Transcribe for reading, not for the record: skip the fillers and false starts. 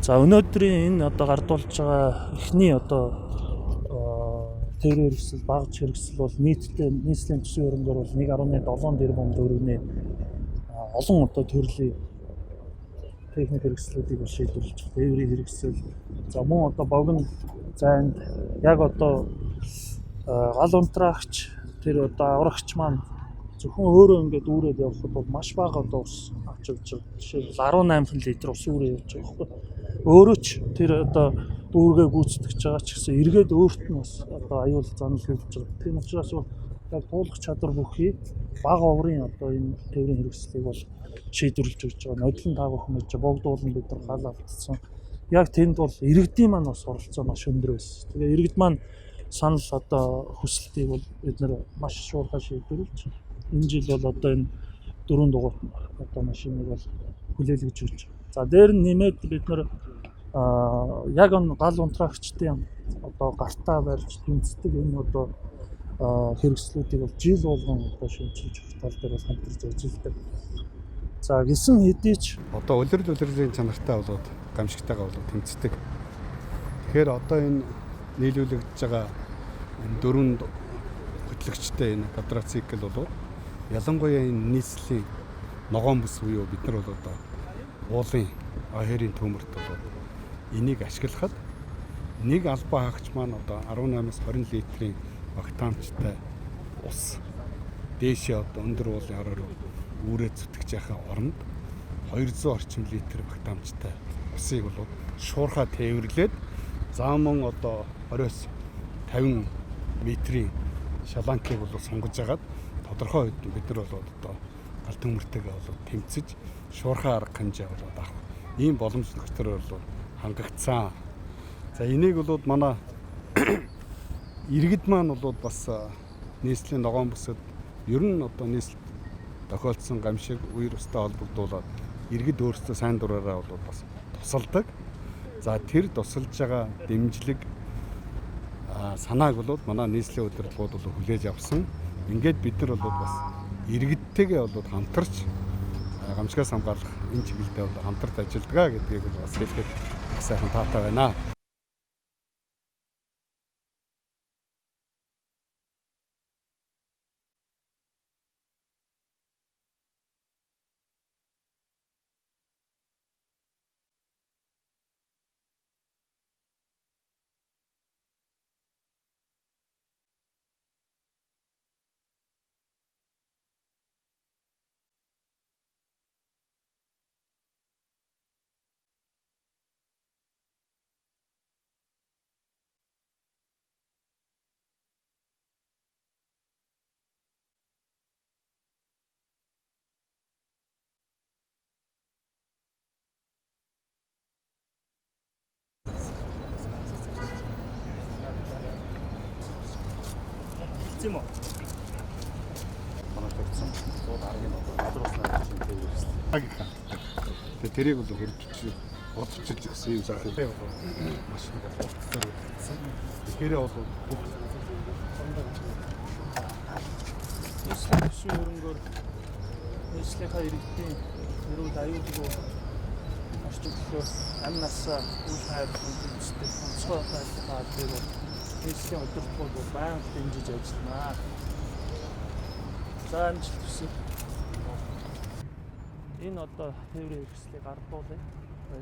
За өнөөдрийн энэ одоо гардуулж байгаа эхний одоо тээврийн хэрэгсэл багж хэрэгсэл бол нийслэлийн төсвийн хөрөнгөөр бол 1.7 тэрбум төгрөгийн олон одоо төрлийн техник хэрэгслүүдийг бол шийдвэрлэж байгаа. Тээврийн хэрэгсэл за мөн одоо богино зайд яг одоо гал унтраагч тэр одоо аврагч маань зөвхөн өөрөө ингээд үүрээд явхад бол маш бага одоо ус авч явж байгаа. Жишээлбэл 18 литр ус үүрээ явж байгаа байхгүй. Өөрөө ч тэр одоо дүүргээ гүйцэтгэж байгаа ч гэсэн эргээд өөрт нь бас одоо аюул занал хийж байгаа. Тийм учраас бол яг туулах чадвар бүхий бага оврын одоо энэ тээврийн хэрэгслийг бол шийдвэрлэж өгч байгаа. Нодлон та бүхэн мэдж богдуулан бид нар гал автсан. Яг тэнд бол иргэдийн маань бас оролцоо маш өндөр байсан. Тэгээ иргэд маань санал одоо хүсэлтийг бол бид нар маш шуурхай шийдвэрлэж энэ жил бол одоо энэ 4 дугуйт одоо машиныг бол хүлээлгэж өгч байгаа. За дээр нь нэмээд бид нар яг энэ гал унтраагчдын одоо гартаа барьж тэмцдэг энэ одоо хэрэгслүүдийг бол жил болгон одоо шинжилж өгөх тал дээр бол хамтарч ажилладаг. За гисэн хэдий ч одоо улирлийн чанартай болоод гамшигтайгаа болоод тэмцдэг. Тэгэхээр одоо энэ нийлүүлэгдэж байгаа энэ 4 хөтлөгчтэй энэ квадроцикл болоод ялангуяа энэ нийслэлийн ногоон бүс буюу бид нар бол одоо уулын оёрын төмөрт болоод энийг ашиглахад нэг албан хаагч маань одоо 18-аас 20 литрийн багтаамжтай ус дээшээ одоо өндөр уулын ороор үүрээ зүтгэж яхаа оронд 200 орчим литр багтаамжтай усыг бол шуурхаа тээвэрлээд зааман одоо 20-с 50 метрийн шаланкийг бол сунгаж агаад тодорхой үед бид нар бол одоо гал төмөртэйгээ бол тэмцэж шуурхаа арга хэмжээ бол авах ийм боломж нөхцөл бол хангагдсан. За энийг бол манай иргэд маань бол бас нийслэлийн ногоон бүсэд ер нь одоо нийслэл тохиолдсон гамшиг үер устай холбогдуулаад иргэд өөрсдөө сайн дураараа бол бас тусалдаг. За тэр тусалж байгаа дэмжлэг санааг бол манай нийслэлийн удирдлагууд бол хүлээж авсан. Ингээд бид нар бол бас иргэдтэйгээ бол хамтарч гамшигаас хамгаалах энэ чиглэлдээ бол хамтарч ажиллагаа гэдгийг бол бас хэлэхэд их сайхан таатай байна. юм уу? Манай тавьсан 110-ын гадуурлаа чинь тээвэрлсэн. Тэгээ тэрийг бол хөрвч бодчихж гэсэн юм зах юм. Маш их болцсон. Тэгэхээр бол бүх нийслэлийн төсвийн хөрөнгөөр нийслэлийнхаа иргэдийн эрүүл аюулгүй орчин төлөөр амь насаа үйл хайрлах үндэстэй онцгой байлгаалыг бол нийслэлийн удирдлагууд бол байнга дэмжиж ажиллана. За амжилт хүсье. Энэ одоо тээврийн хэрэгслийг ардуулъя.